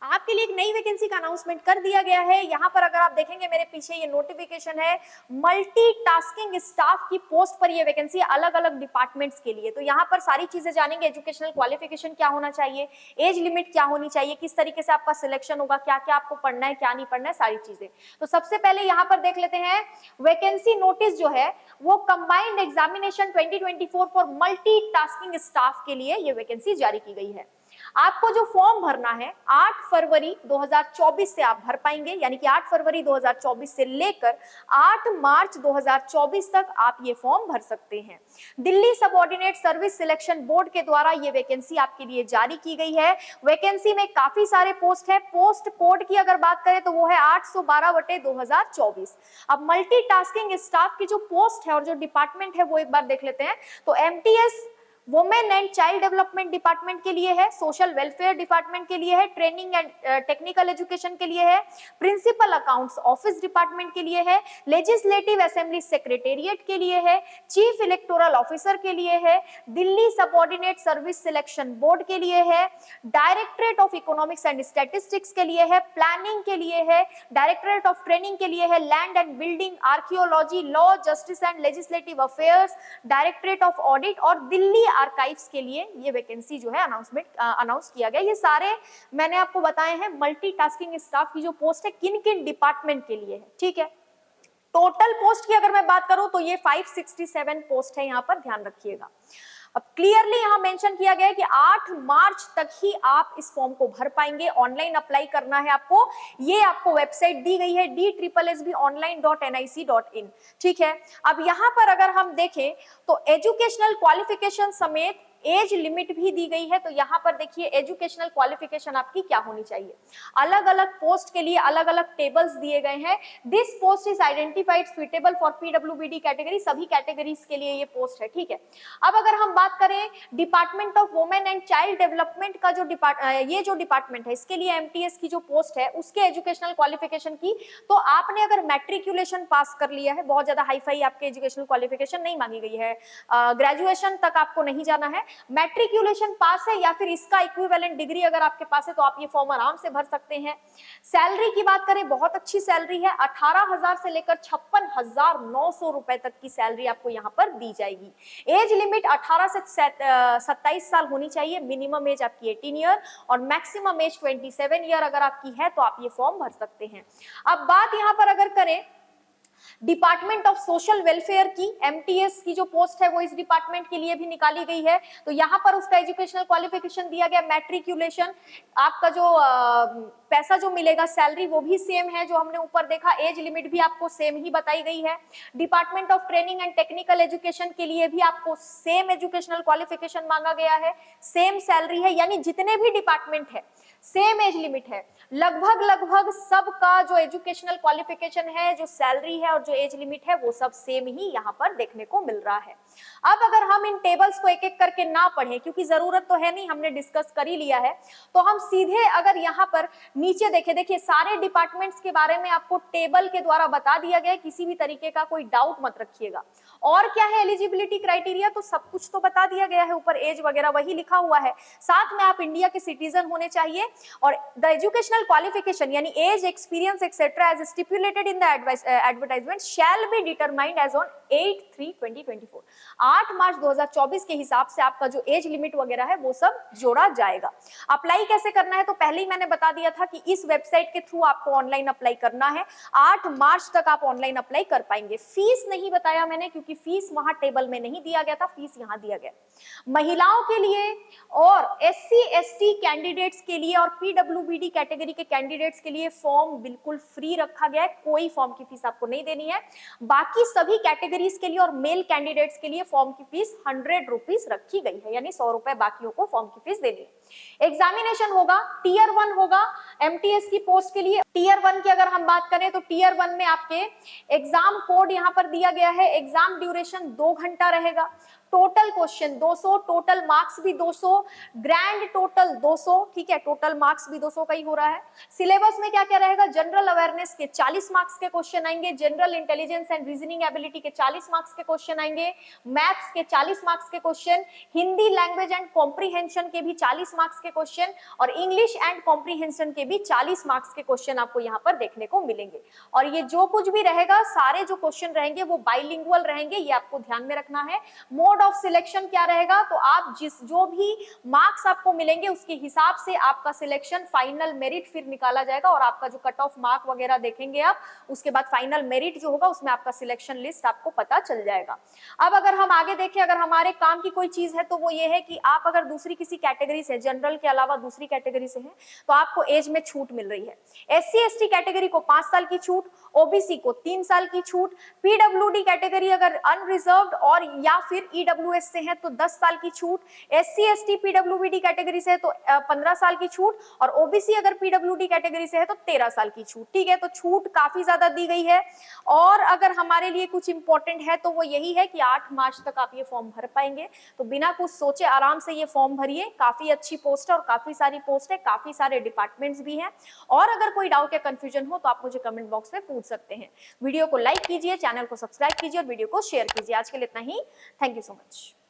आपके लिए एक नई वैकेंसी का अनाउंसमेंट कर दिया गया है। यहाँ पर अगर आप देखेंगे मेरे पीछे ये नोटिफिकेशन है, मल्टीटास्किंग स्टाफ की पोस्ट पर ये वैकेंसी अलग अलग डिपार्टमेंट्स के लिए। तो यहाँ पर सारी चीजें जानेंगे, एजुकेशनल क्वालिफिकेशन क्या होना चाहिए, एज लिमिट क्या होनी चाहिए, किस तरीके से आपका सिलेक्शन होगा, क्या क्या आपको पढ़ना है क्या नहीं पढ़ना है, सारी चीजें। तो सबसे पहले यहाँ पर देख लेते हैं वैकेंसी नोटिस जो है वो combined examination 2024 for multitasking staff के लिए ये वैकेंसी जारी की गई है। आपको जो फॉर्म भरना है 8 फरवरी 2024 से आप भर पाएंगे, यानी कि 8 फरवरी 2024 से लेकर 8 मार्च 2024 तक आप ये फॉर्म भर सकते हैं। Delhi subordinate service selection board के द्वारा ये वैकेंसी आपके लिए जारी की गई है। वैकेंसी में काफी सारे पोस्ट है। पोस्ट कोड की अगर बात करें तो वो है 812/2024। अब मल्टीटास्किंग स्टाफ की जो पोस्ट है और जो डिपार्टमेंट है वो एक बार देख लेते हैं। तो MTS women and child development department के लिए है, सोशल वेलफेयर डिपार्टमेंट के लिए है, ट्रेनिंग एंड टेक्निकल एजुकेशन के लिए है, प्रिंसिपल अकाउंट्स ऑफिस डिपार्टमेंट के लिए है, लेजिस्लेटिव असेंबली सेक्रेटेरिएट के लिए है, चीफ इलेक्टोरल ऑफिसर के लिए है, Delhi subordinate service selection board के लिए है, directorate of economics and statistics के लिए है, प्लानिंग के लिए है, डायरेक्टरेट ऑफ ट्रेनिंग के लिए है, land and building, archaeology, law, justice and legislative affairs, directorate of audit और दिल्ली आर्काइव्स के लिए ये वैकेंसी जो है अनाउंस किया गया। ये सारे मैंने आपको बताए हैं मल्टीटास्किंग स्टाफ की जो पोस्ट है किन किन डिपार्टमेंट के लिए है, ठीक है। टोटल पोस्ट की अगर मैं बात करूं तो ये 567 पोस्ट है, यहां पर ध्यान रखिएगा। अब क्लियरली यहां मेंशन किया गया है कि 8 मार्च तक ही आप इस फॉर्म को भर पाएंगे। ऑनलाइन अप्लाई करना है आपको, ये आपको वेबसाइट दी गई है DSSBonline.nic.in, ठीक है। अब यहां पर अगर हम देखें तो एजुकेशनल क्वालिफिकेशन समेत एज लिमिट भी दी गई है। तो यहाँ पर देखिए एजुकेशनल क्वालिफिकेशन आपकी क्या होनी चाहिए। अलग अलग पोस्ट के लिए अलग अलग टेबल्स दिए गए हैं। This post is identified suitable for PWBD category, सभी कैटेगरीज के लिए ये पोस्ट है, ठीक है। अब अगर हम बात करें department of women and child development का जो ये जो डिपार्टमेंट है इसके लिए एमटीएस की जो पोस्ट है उसके एजुकेशनल क्वालिफिकेशन की, तो आपने अगर मैट्रिकुलेशन पास कर लिया है, बहुत ज्यादा हाईफाई आपके एजुकेशनल क्वालिफिकेशन नहीं मांगी गई है, ग्रेजुएशन तक आपको नहीं जाना है, मैट्रिकुलेशन पास है या फिर इसका इक्विवेलेंट डिग्री अगर आपके पास है तो आप ये फॉर्म आराम से भर सकते हैं। सैलरी की बात करें, बहुत अच्छी सैलरी है, 18,000 से लेकर 56,900 रुपए तक की सैलरी आपको यहां पर दी जाएगी। एज लिमिट 18 से 27 साल होनी चाहिए, मिनिमम एज आपकी 18 ईयर और मैक्सिमम एज 27 ईयर अगर आपकी है तो आप ये फॉर्म भर सकते हैं। अब बात यहां पर अगर करें डिपार्टमेंट ऑफ सोशल वेलफेयर की, एमटीएस की जो पोस्ट है वो इस डिपार्टमेंट के लिए भी निकाली गई है। तो यहां पर उसका एजुकेशनल क्वालिफिकेशन दिया गया मैट्रिकुलेशन, आपका जो पैसा जो मिलेगा सैलरी वो भी सेम है जो हमने ऊपर देखा, एज लिमिट भी आपको सेम ही बताई गई है। Department of training and technical education के लिए भी आपको सेम एजुकेशनल क्वालिफिकेशन मांगा गया है, सेम सैलरी है, यानी जितने भी डिपार्टमेंट है सेम एज लिमिट है। लगभग सबका जो एजुकेशनल क्वालिफिकेशन है, जो सैलरी है और जो एज लिमिट है वो सब सेम ही यहाँ पर देखने को मिल रहा है। अब अगर हम इन टेबल्स को एक एक करके ना पढ़ें क्योंकि जरूरत तो है नहीं, हमने डिस्कस कर ही लिया है, तो हम सीधे अगर यहाँ पर नीचे देखें, देखिए सारे डिपार्टमेंट्स के बारे में आपको टेबल के द्वारा बता दिया गया है, किसी भी तरीके का कोई डाउट मत रखिएगा। और क्या है एलिजिबिलिटी क्राइटेरिया, तो सब कुछ तो बता दिया गया है, ऊपर एज वगैरह वही लिखा हुआ है। साथ में आप इंडिया के सिटीजन होने चाहिए और द एजुकेशनल क्वालिफिकेशन यानी age, experience etcetera as stipulated in the advertisement shall be determined as on 8/3/2024। 8 मार्च 2024 के हिसाब से आपका जो एज लिमिट वगैरह है वो सब जोड़ा जाएगा। अप्लाई कैसे करना है तो पहले ही मैंने बता दिया था कि इस वेबसाइट के थ्रू आपको ऑनलाइन अप्लाई करना है। 8 मार्च तक आप ऑनलाइन अप्लाई कर पाएंगे। फीस नहीं बताया मैंने क्योंकि फीस वहां टेबल में नहीं दिया गया था, फीस यहां दिया गया। महिलाओं के लिए और SC/ST कैंडिडेट्स के लिए और PWBD कैटेगरी के कैंडिडेट्स के लिए फॉर्म बिल्कुल फ्री रखा गया है, कोई फॉर्म की फीस आपको नहीं देनी है। बाकी सभी कैटेगरीज के लिए और मेल कैंडिडेट्स के लिए फॉर्म की फीस 100 रुपीज रखी गई है, यानी 100 रुपए बाकियों को फॉर्म की फीस देनी है। एग्जामिनेशन होगा, टीयर 1 होगा एमटीएस की पोस्ट के लिए। टीयर 1 की अगर हम बात करें तो टीयर 1 में आपके एग्जाम कोड यहां पर दिया गया है। एग्जाम ड्यूरेशन 2 घंटा रहेगा। टोटल क्वेश्चन 200, टोटल मार्क्स भी 200, ग्रैंड टोटल 200, ठीक है, टोटल मार्क्स भी 200 का ही हो रहा है। सिलेबस में क्या क्या रहेगा, जनरल अवेयरनेस के 40 मार्क्स के क्वेश्चन आएंगे, general intelligence and reasoning ability के 40 मार्क्स के क्वेश्चन आएंगे, मैथ्स के 40 मार्क्स के question, Hindi language and comprehension के भी 40 मार्क्स के क्वेश्चन, और इंग्लिश एंड कॉम्प्रीहेंशन के भी 40 मार्क्स के क्वेश्चन आपको यहाँ पर देखने को मिलेंगे। और ये जो कुछ भी रहेगा, सारे जो क्वेश्चन रहेंगे वो बाइलिंगुअल रहेंगे, ये आपको ध्यान में रखना है। मोड ऑफ सिलेक्शन क्या रहेगा, तो आप जो भी मार्क्स आपको मिलेंगे उसके हिसाब से आपका सिलेक्शन फाइनल मेरिट फिर निकाला जाएगा, और आपका जो कट ऑफ मार्क वगैरह देखेंगे आप, उसके बाद फाइनल मेरिट जो होगा उसमें आपका सिलेक्शन लिस्ट आपको पता चल जाएगा। अब अगर हम आगे देखें, अगर हमारे काम की कोई चीज है तो वो ये है कि आप अगर दूसरी किसी कैटेगरी से, जनरल के अलावा दूसरी कैटेगरी से हैं, तो आपको एज में छूट मिल रही है। SC/ST कैटेगरी को 5 साल की छूट, OBC को 3 साल की छूट, PWD कैटेगरी अगर अनरिजर्व्ड और या फिर EWS से हैं तो 10 साल की छूट, SC/ST PWD कैटेगरी से है तो 15 साल की छूट, और OBC अगर PWD कैटेगरी से है तो 13 साल की छूट, ठीक है। तो छूट काफी ज्यादा दी गई है। और अगर हमारे लिए कुछ इंपॉर्टेंट है तो वो यही है कि 8 मार्च तक आप ये फॉर्म भर पाएंगे, तो बिना कुछ सोचे आराम से ये फॉर्म भरिए। काफी अच्छी पोस्ट है और काफी सारी पोस्ट है, काफी सारे डिपार्टमेंट्स भी हैं। और अगर कोई डाउट या कंफ्यूजन हो तो आप मुझे कमेंट बॉक्स में पूछ सकते हैं। वीडियो को लाइक कीजिए, चैनल को सब्सक्राइब कीजिए और वीडियो को शेयर कीजिए। आज के लिए इतना ही। Thank you so much.